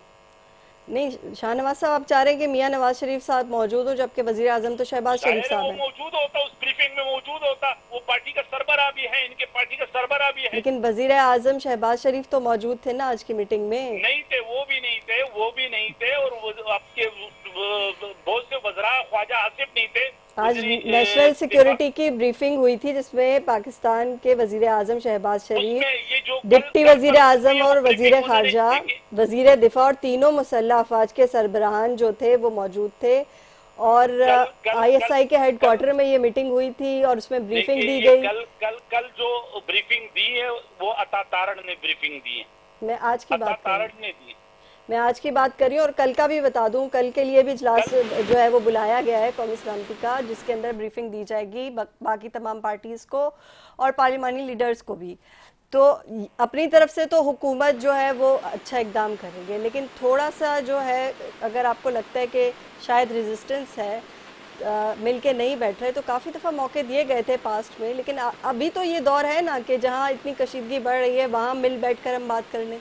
नहीं शाहनवाज साहब, आप चाह रहे हैं कि मियां नवाज शरीफ साहब मौजूद हो, जबकि वजीर आजम तो शहबाज शरीफ साहब हैं। मौजूद होता, उस ब्रीफिंग में मौजूद होता, वो पार्टी का सरबराह भी है, इनके पार्टी का सरबराह भी है। लेकिन वजीर आजम शहबाज शरीफ तो मौजूद थे ना आज की मीटिंग में? नहीं थे, वो भी नहीं थे, वो भी नहीं थे, और आपके बहुत से वज़रा ख्वाजा आसिफ नहीं थे। आज नेशनल सिक्योरिटी की ब्रीफिंग हुई थी जिसमें पाकिस्तान के वजीर आजम शहबाज शरीफ, डिप्टी वजीर आजम और वजीर खारजा, वजीर दिफा और तीनों मुसल्लह अफवाज के सरबराहान जो थे वो मौजूद थे। और ISI के हेडक्वार्टर में ये मीटिंग हुई थी और उसमें ब्रीफिंग दी गई। कल जो ब्रीफिंग दी है वो अता तारण ने ब्रीफिंग दी है। मैं आज की बात तारण ने दी। میں آج کی بات کر رہی ہوں اور کل کا بھی بتا دوں، کل کے لیے بھی اجلاس جو ہے وہ بلایا گیا ہے قومی سلامتی کا، جس کے اندر بریفنگ دی جائے گی باقی تمام پارٹیز کو اور پارلیمانی لیڈرز کو بھی. تو اپنی طرف سے تو حکومت جو ہے وہ اچھا اقدام کرے گی، لیکن تھوڑا سا جو ہے اگر آپ کو لگتا ہے کہ شاید ریزسٹنس ہے، مل کے نہیں بیٹھ رہے، تو کافی دفعہ موقع دیے گئے تھے پاسٹ میں، لیکن ابھی تو یہ دور ہے نا کہ جہاں اتنی کشیدگی بڑھ رہی ہے وہاں مل بیٹھ کر ہم بات کر لیں.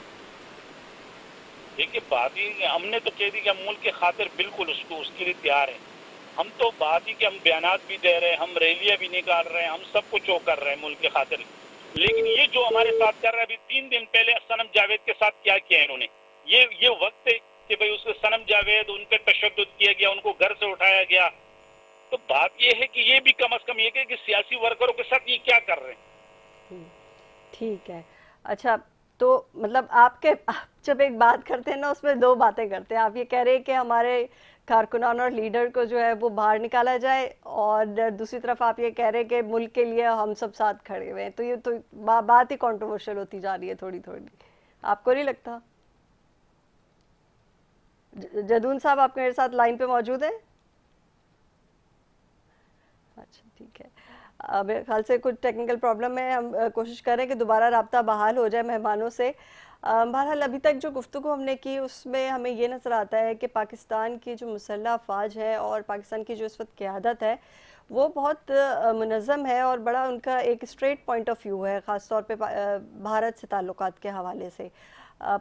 دیکھیے بات ہی ہم نے تو کہہ دی کہ ہم ملک کے خاطر بالکل اس کے لیے تیار ہیں. ہم تو بات ہی کہ ہم بیانات بھی دے رہے ہیں، ہم ریلیاں بھی نکال رہے ہیں، ہم سب کچھ کر رہے ہیں ملک کے خاطر. لیکن یہ جو ہمارے ساتھ کر رہا ہے، ابھی 3 دن پہلے صنم جاوید کے ساتھ کیا کیا انہوں نے، یہ وقت ہے کہ بھئی اس کو صنم جاوید ان پہ تشدد کیا گیا، ان کو گھر سے اٹھایا گیا. تو بات یہ ہے کہ یہ بھی کم از کم یہ کہ سیاسی ورکروں کے ساتھ یہ کیا کر رہے ہیں. ٹھیک ہے. اچھا، تو مطلب آپ جب ایک بات کرتے ہیں نا اس میں 2 باتیں کرتے ہیں. آپ یہ کہہ رہے ہیں کہ ہمارے کارکنان اور لیڈر کو جو ہے وہ باہر نکالا جائے، اور دوسری طرف آپ یہ کہہ رہے ہیں کہ ملک کے لیے ہم سب ساتھ کھڑے ہوئے ہیں. تو یہ تو بات ہی کنٹروورشل ہوتی جا رہی ہے تھوڑی تھوڑی. آپ کو نہیں لگتا؟ جدون صاحب آپ میرے ساتھ لائن پہ موجود ہیں؟ اچھا ٹھیک ہے. میرے خیال سے کچھ ٹیکنیکل پرابلم ہے، ہم کوشش کریں کہ دوبارہ رابطہ بحال ہو جائے مہمانوں سے. بہرحال ابھی تک جو گفتگو ہم نے کی اس میں ہمیں یہ نظر آتا ہے کہ پاکستان کی جو مسلح افواج ہے اور پاکستان کی جو اس وقت قیادت ہے وہ بہت منظم ہے، اور بڑا ان کا ایک اسٹریٹ پوائنٹ آف ویو ہے، خاص طور پہ بھارت سے تعلقات کے حوالے سے.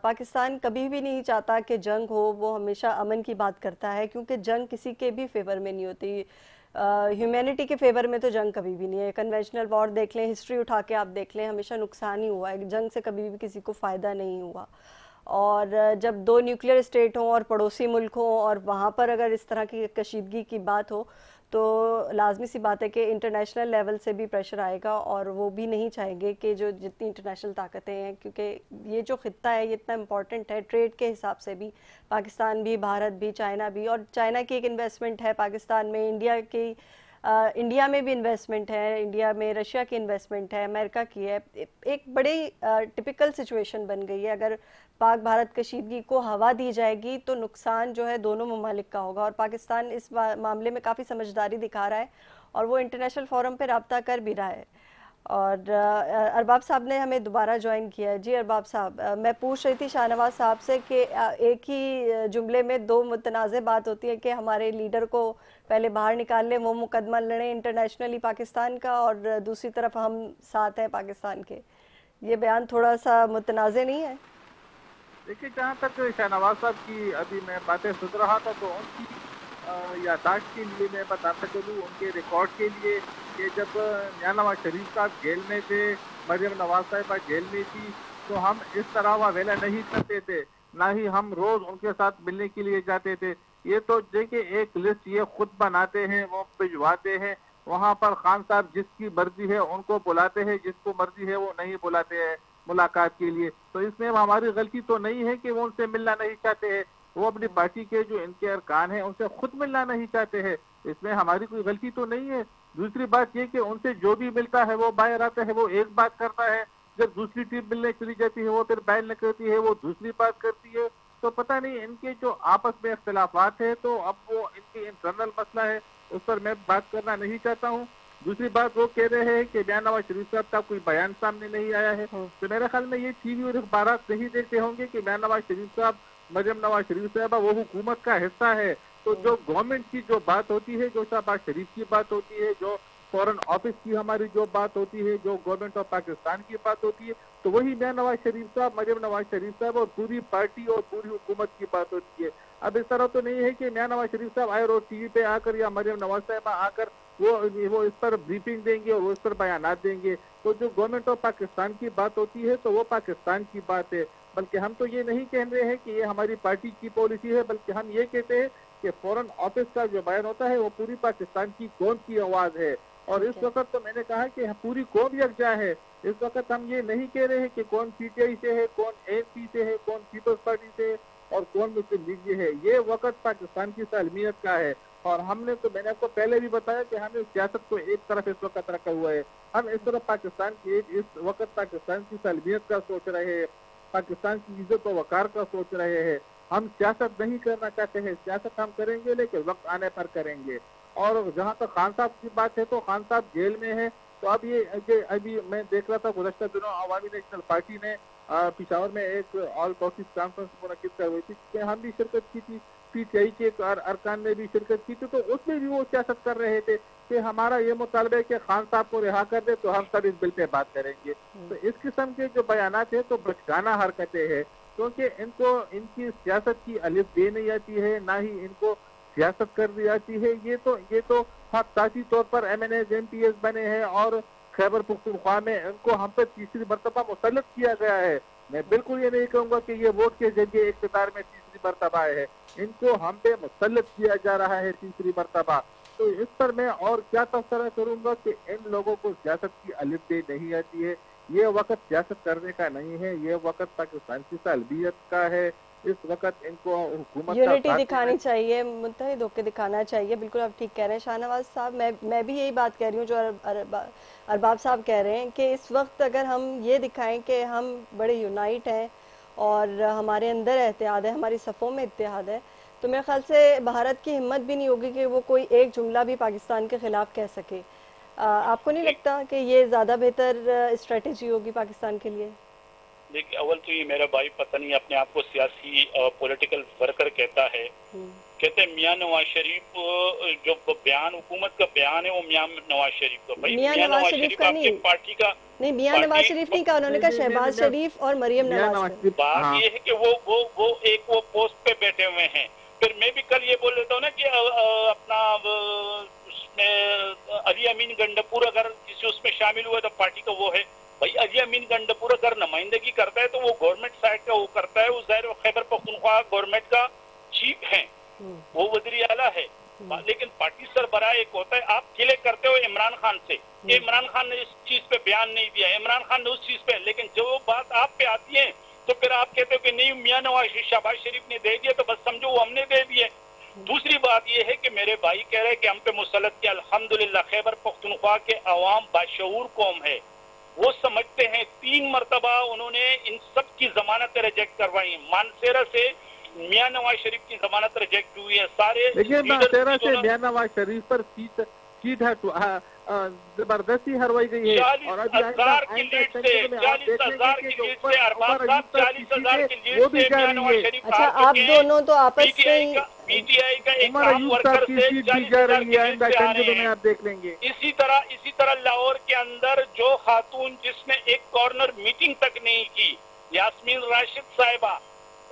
پاکستان کبھی بھی نہیں چاہتا کہ جنگ ہو، وہ ہمیشہ امن کی بات کرتا ہے، کیونکہ جنگ کسی کے بھی فیور میں نہیں ہوتی. ہیومینٹی کے فیور میں تو جنگ کبھی بھی نہیں ہے. کنونشنل وار دیکھ لیں، ہسٹری اٹھا کے آپ دیکھ لیں، ہمیشہ نقصان ہی ہوا ہے، جنگ سے کبھی بھی کسی کو فائدہ نہیں ہوا. اور جب 2 نیوکلیئر اسٹیٹ ہوں اور پڑوسی ملک ہوں اور وہاں پر اگر اس طرح کی کشیدگی کی بات ہو تو لازمی سی بات ہے کہ انٹرنیشنل لیول سے بھی پریشر آئے گا، اور وہ بھی نہیں چاہیں گے کہ جو جتنی انٹرنیشنل طاقتیں ہیں، کیونکہ یہ جو خطہ ہے یہ اتنا امپورٹنٹ ہے ٹریڈ کے حساب سے بھی، پاکستان بھی، بھارت بھی، چائنا بھی، اور چائنا کی ایک انویسٹمنٹ ہے پاکستان میں، انڈیا میں بھی انویسٹمنٹ ہے، انڈیا میں رشیا کی انویسٹمنٹ ہے، امریکہ کی ہے. ایک بڑی ٹپیکل سچویشن بن گئی ہے. اگر پاک بھارت کشیدگی کو ہوا دی جائے گی تو نقصان جو ہے دونوں ممالک کا ہوگا، اور پاکستان اس معاملے میں کافی سمجھداری دکھا رہا ہے اور وہ انٹرنیشنل فورم پہ رابطہ کر بھی رہا ہے. اور ارباب صاحب نے ہمیں دوبارہ جوائن کیا ہے. جی ارباب صاحب، میں پوچھ رہی تھی شاہ نواز صاحب سے کہ ایک ہی جملے میں 2 متنازع بات ہوتی ہے کہ ہمارے لیڈر کو پہلے باہر نکال لیں، وہ مقدمہ لڑیں انٹرنیشنلی پاکستان کا، اور دوسری طرف ہم ساتھ ہیں پاکستان کے. یہ بیان تھوڑا سا متنازع نہیں ہے؟ دیکھیے، جہاں تک شاہ نواز صاحب کی ابھی میں باتیں سن رہا تھا تو ان کی یادداشت کے لیے میں بتاتا چلوں، ان کے ریکارڈ کے لیے، کہ جب میاں نواز شریف صاحب جیل میں تھے، مریم نواز صاحبہ جیل میں تھی، تو ہم اس طرح واویلا نہیں کرتے تھے، نہ ہی ہم روز ان کے ساتھ ملنے کے لیے جاتے تھے. یہ تو دیکھیں ایک لسٹ یہ خود بناتے ہیں، وہ بھجواتے ہیں، وہاں پر خان صاحب جس کی مرضی ہے ان کو بلاتے ہیں، جس کو مرضی ہے وہ نہیں بلاتے ہیں ملاقات کے لیے. تو اس میں ہماری غلطی تو نہیں ہے کہ وہ ان سے ملنا نہیں چاہتے ہیں، وہ اپنی پارٹی کے جو ان کے ارکان ہیں ان سے خود ملنا نہیں چاہتے ہیں، اس میں ہماری کوئی غلطی تو نہیں ہے. دوسری بات یہ کہ ان سے جو بھی ملتا ہے وہ باہر آتا ہے، وہ ایک بات کرتا ہے، جب دوسری ٹیم ملنے چلی جاتی ہے وہ پھر باہر نکلتی ہے، وہ دوسری بات کرتی ہے. تو پتہ نہیں ان کے جو آپس میں اختلافات ہیں تو اب وہ ان کی انٹرنل مسئلہ ہے، اس پر میں بات کرنا نہیں چاہتا ہوں. دوسری بات وہ کہہ رہے ہیں کہ میاں نواز شریف صاحب کا کوئی بیان سامنے نہیں آیا ہے، تو میرے خیال میں یہ ٹی وی اور اخبارات نہیں دیکھتے ہوں گے کہ میاں نواز شریف صاحب، مریم نواز شریف صاحبہ وہ حکومت کا حصہ ہے. تو جو گورنمنٹ کی جو بات ہوتی ہے، جو شہباز شریف کی بات ہوتی ہے، جو فورن آفس کی ہماری جو بات ہوتی ہے، جو گورنمنٹ آف پاکستان کی بات ہوتی ہے، تو وہی میاں نواز شریف صاحب، مریم نواز شریف صاحب اور پوری پارٹی اور پوری حکومت کی بات ہوتی ہے. اب اس طرح تو نہیں ہے کہ میاں نواز شریف صاحب آئے روز ٹی وی پہ آ کر یا مریم نواز صاحبہ آ کر وہ اس پر بریفنگ دیں گے اور وہ اس پر بیانات دیں گے. تو جو گورنمنٹ آف پاکستان کی بات ہوتی ہے تو وہ پاکستان کی بات ہے. بلکہ ہم تو یہ نہیں کہہ رہے ہیں کہ یہ ہماری پارٹی کی پالیسی ہے، بلکہ ہم یہ کہتے ہیں کہ فورن آفس کا جو بیان ہوتا ہے وہ پوری پاکستان کی قوم کی آواز ہے. اور اس وقت تو میں نے کہا کہ پوری قوم یکجا ہے. اس وقت ہم یہ نہیں کہہ رہے ہیں کہ کون پی ٹی آئی سے ہے، کون اے پی سے ہے، کون پیپلز پارٹی سے ہے اور کون مسلم لیگ سے ہے. یہ وقت پاکستان کی سالمیت کا ہے. اور ہم نے تو، میں نے آپ کو پہلے بھی بتایا کہ ہم اس سیاست کو ایک طرف اس وقت رکھا ہوا ہے. ہم اس طرف پاکستان کی اس وقت پاکستان کی سالمیت کا سوچ رہے ہیں، پاکستان کی عزت و وقار کا سوچ رہے ہیں. हम सियासत नहीं करना चाहते हैं, सियासत हम करेंगे लेकिन वक्त आने पर करेंगे। और जहाँ तक खान साहब की बात है तो खान साहब जेल में है, तो अब ये अभी मैं देख रहा था गुज़श्ता दिनों अवामी नेशनल पार्टी ने पिशावर में एक ऑल पार्टीज कॉन्फ्रेंस मुनक्किद कर हुई थी, जिसमें हम भी शिरकत की थी, पीटीआई के अरकान ने भी शिरकत की थी, तो उसमें भी वो सियासत कर रहे थे कि हमारा ये मुतालबा है कि खान साहब को रिहा कर दे तो हम सब इस बिल पे बात करेंगे। तो इस किस्म के जो बयानात है तो बचकाना हरकतें हैं, क्योंकि इनको इनकी सियासत की अलिफ बे नहीं आती है, ना ही इनको सियासत कर दी जाती है। ये तो साथी तौर पर MNAs MPs बने हैं और खैबर पख्तूनख्वा में इनको हम पे तीसरी मरतबा मुसल्लत किया गया है। मैं बिल्कुल ये नहीं कहूँगा कि ये वोट के जरिए इक़्तिदार में तीसरी मरतबा है, इनको हम पे मुसल्लत किया जा रहा है तीसरी मरतबा। तो इस पर मैं और क्या तबसरा करूँगा कि इन लोगों को सियासत की अलिफ बे नहीं आती है। ये वक्त सियासत करने का नहीं है, ये वक्त पाकिस्तान की सालबियत का है। इस वक्त इनको हुकूमत यूनिटी दिखानी चाहिए, मुत्तहिद होकर दिखाना चाहिए। बिल्कुल आप ठीक कह रहे हैं शाहनवाज साहब, मैं भी यही बात कह रही हूँ जो अरबाब साहब कह रहे हैं कि इस वक्त अगर हम ये दिखाएं कि हम बड़े यूनाइट हैं और हमारे अंदर इत्तेहाद है, हमारी सफ़ों में इत्तेहाद है, तो मेरे ख्याल से भारत की हिम्मत भी नहीं होगी कि वो कोई एक जुमला भी पाकिस्तान के खिलाफ कह सके। आपको नहीं लगता कि ये ज़्यादा बेहतर स्ट्रेटेजी होगी पाकिस्तान के लिए? देखिए, अव्वल तो ये मेरा भाई पता नहीं अपने आप को सियासी पॉलिटिकल वर्कर कहता है, कहते हैं मियां नवाज शरीफ जो बयान हुकूमत का बयान है वो मियां नवाज शरीफ का। भाई मियां नवाज शरीफ आपकी पार्टी का नहीं, मियां नवाज शरीफ नहीं कहा उन्होंने, कहा शहबाज शरीफ और मरीम नवाज। बात ये है कि वो पोस्ट पे बैठे हुए हैं। फिर मैं भी कल ये बोल देता हूँ ना कि अपना उसमें अली अमीन गंडपुर अगर किसी उसमें शामिल हुआ तो पार्टी का वो है। भाई अली अमीन गंडपुर अगर नुमाइंदगी करता है तो वो गवर्नमेंट साइड का वो करता है, वो ज़ाहिर खैबर पख्तूनख्वा गवर्नमेंट का चीफ है, वो वज़ीर आला है। लेकिन पार्टी सरबराह एक होता है, आप किले करते हो इमरान खान से, इमरान खान ने इस चीज पे बयान नहीं दिया, इमरान खान ने उस चीज पे, लेकिन जब वो बात आप पे आती है तो फिर आप कहते हो कि नहीं मियां नवाज शहबाज शरीफ ने दे दिया तो बस समझो वो हमने दे दिए। दूसरी बात ये है कि मेरे भाई कह रहे हैं कि हम पे मुसल्लत किया। अल्हम्दुलिल्लाह खैबर पख्तूनख्वा के अवाम बाशऊर कौम है, वो समझते हैं 3 मरतबा उन्होंने इन सब की जमानत रिजेक्ट करवाई। मानसेरा से मियां नवाज शरीफ की जमानत रिजेक्ट हुई है। सारे देखिए मानसेरा से मियां नवाज शरीफ पर सीट जबरदस्ती हरवाई गई है और अभी 40,000 की लीड से 40,000 की लीड से अरबाज साहब 40,000 की लीड से मियां नवाज शरीफ। अच्छा, आप दोनों तो आपस में पीटीआई का एक आम वर्कर से 40,000 की लीड से आ रहे हैं। आप देख लेंगे इसी तरह लाहौर के अंदर जो खातून जिसने एक कॉर्नर मीटिंग तक नहीं की, यास्मीन राशिद साहिबा,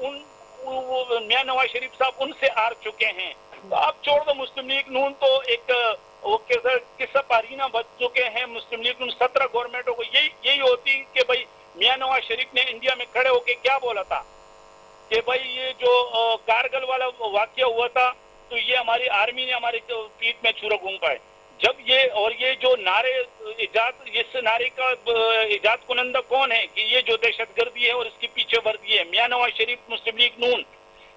मियां नवाज शरीफ साहब उनसे हार चुके हैं। तो आप छोड़ दो, मुस्लिम लीग नून तो एक वो किस्सा पारीना बच चुके हैं। मुस्लिम लीग नून 17 गवर्नमेंटों को यही होती कि भाई मियां नवाज शरीफ ने इंडिया में खड़े होके क्या बोला था कि भाई ये जो कारगिल वाला वाकया हुआ था तो ये हमारी आर्मी ने हमारे पीठ में छुरा घूम पाए। जब ये जो नारे इस नारे का इजाद कुनंदा कौन है कि ये जो दहशतगर्दी है और इसके पीछे वर्दी है, मियां नवाज शरीफ, मुस्लिम लीग नून,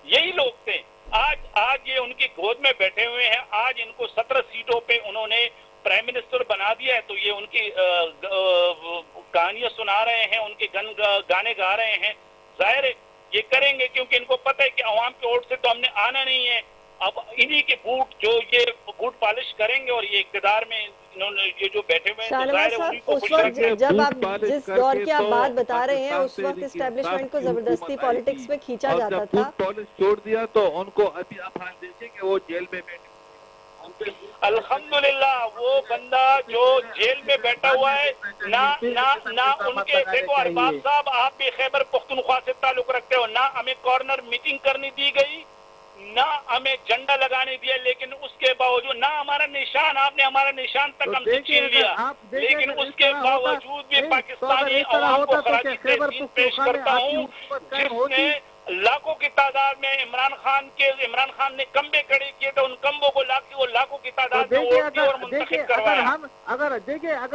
यही लोग थे। आज ये उनकी गोद में बैठे हुए हैं। आज इनको 17 सीटों पे उन्होंने प्राइम मिनिस्टर बना दिया है, तो ये उनकी कहानियां सुना रहे हैं, उनके गाने गा रहे हैं। जाहिर है ये करेंगे क्योंकि इनको पता है कि अवाम के वोट से तो हमने आना नहीं है। अब इन्हीं के बूट पॉलिश करेंगे और ये इक़्तिदार में इन्होंने ये जो बैठे हुए हैं, उस वक्त जब आप जिस दौर की आप बात बता रहे हैं उस वक्त एस्टेब्लिशमेंट को जबरदस्ती पॉलिटिक्स में खींचा जाता था। पॉलिश छोड़ दिया तो उनको अभी आप हाल देखें कि वो जेल में बैठे। अल्हम्दुलिल्लाह वो बंदा जो जेल में बैठा हुआ है ना उनके, देखो अरबाज साहब आप भी खैबर पख्तूनख्वा से ताल्लुक रखते हो, ना हमें कॉर्नर मीटिंग करने दी गई, ना हमें झंडा लगाने दिया, लेकिन उसके बावजूद ना हमारा निशान, आपने हमारा निशान तक हमसे छीन लिया, लेकिन उसके बावजूद भी पाकिस्तानी अवाम को खराजी तहसीन पेश करता हूँ जिसने लाखों की तादाद में इमरान खान ने कम्बे खड़े किए थे, उन कम्बों को लाखों की तादाद में वोट दिए और मुंतखब करवाया। अगर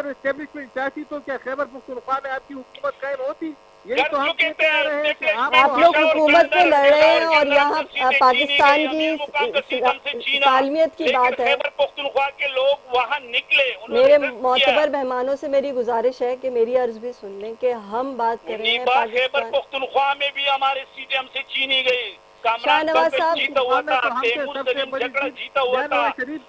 एस्टेब्लिशमेंट चाहती तो क्या खैबर पख्तूनख्वा में आपकी हुकूमत कायम होती? तो आप लोग हुकूमत पे लड़ रहे हैं और यहाँ पाकिस्तान की सालमियत की बात है। पख्तूनख्वा के लोग वहाँ निकले। मेरे मोतबर मेहमानों से मेरी गुजारिश है कि मेरी अर्ज भी सुन लें कि हम बात कर रहे हैं खैबर पख्तूनख्वा में भी हमारी सीटें हमसे छीनी गई, शाहनवाज साहब, जीता हुआ था, तैमूर सलीम झगड़ा जीता हुआ था,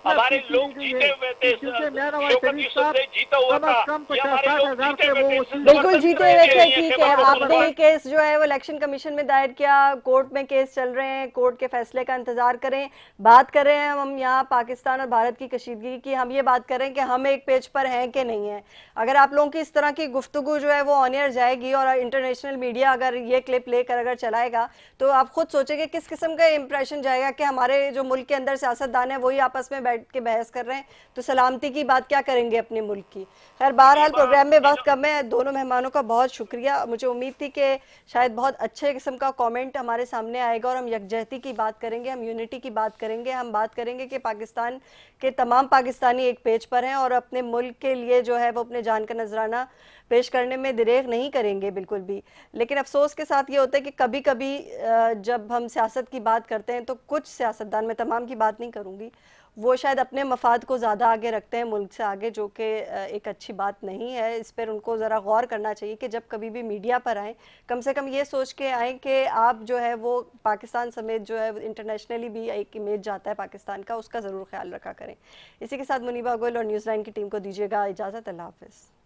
हमारे लोग जीते हुए थे, शौकत यूसुफ से जीता हुआ था, ये हमारे लोग जीते हुए थे, बिल्कुल जीते हुए थे। ठीक है, आपने ये केस जो है वो इलेक्शन कमीशन में दायर किया, कोर्ट में केस चल रहे हैं, कोर्ट के फैसले का इंतजार करें। बात कर रहे हैं हम यहाँ पाकिस्तान और भारत की कशीदगी की, हम ये बात करें कि हम एक पेज पर हैं कि नहीं है। अगर आप लोगों की इस तरह की गुफ्तगू जो है वो ऑन एयर जाएगी और इंटरनेशनल मीडिया अगर ये क्लिप लेकर अगर चलाएगा तो आप खुद सोचेंगे किस किस्म का इंप्रेशन जाएगा कि हमारे जो मुल्क के अंदर सियासतदान है वही आपस में बैठ के बहस कर रहे हैं, तो सलामती की बात क्या करेंगे अपने मुल्क की। खैर बहरहाल प्रोग्राम में वक्त कम है, दोनों मेहमानों का बहुत शुक्रिया। मुझे उम्मीद थी कि शायद बहुत अच्छे किस्म का कमेंट हमारे सामने आएगा और हम यकजहती की बात करेंगे, हम यूनिटी की बात करेंगे, हम बात करेंगे कि पाकिस्तान के तमाम पाकिस्तानी एक पेज पर हैं और अपने मुल्क के लिए जो है वो अपने जान का नजराना पेश करने में दिरेग नहीं करेंगे बिल्कुल भी। लेकिन अफसोस के साथ ये होता है कि कभी कभी जब हम सियासत की बात करते हैं तो कुछ सियासतदान, मैं तमाम की बात नहीं करूँगी, वो शायद अपने मफाद को ज़्यादा आगे रखते हैं मुल्क से आगे, जो कि एक अच्छी बात नहीं है। इस पर उनको ज़रा गौर करना चाहिए कि जब कभी भी मीडिया पर आएँ कम से कम ये सोच के आएँ कि आप जो है वो पाकिस्तान समेत जो है इंटरनेशनली भी एक इमेज जाता है पाकिस्तान का, उसका ज़रूर ख्याल रखा करें। इसी के साथ मुनीबा गोयल और न्यूज़ 9 की टीम को दीजिएगा इजाज़त। अल्लाह हाफ़िज़।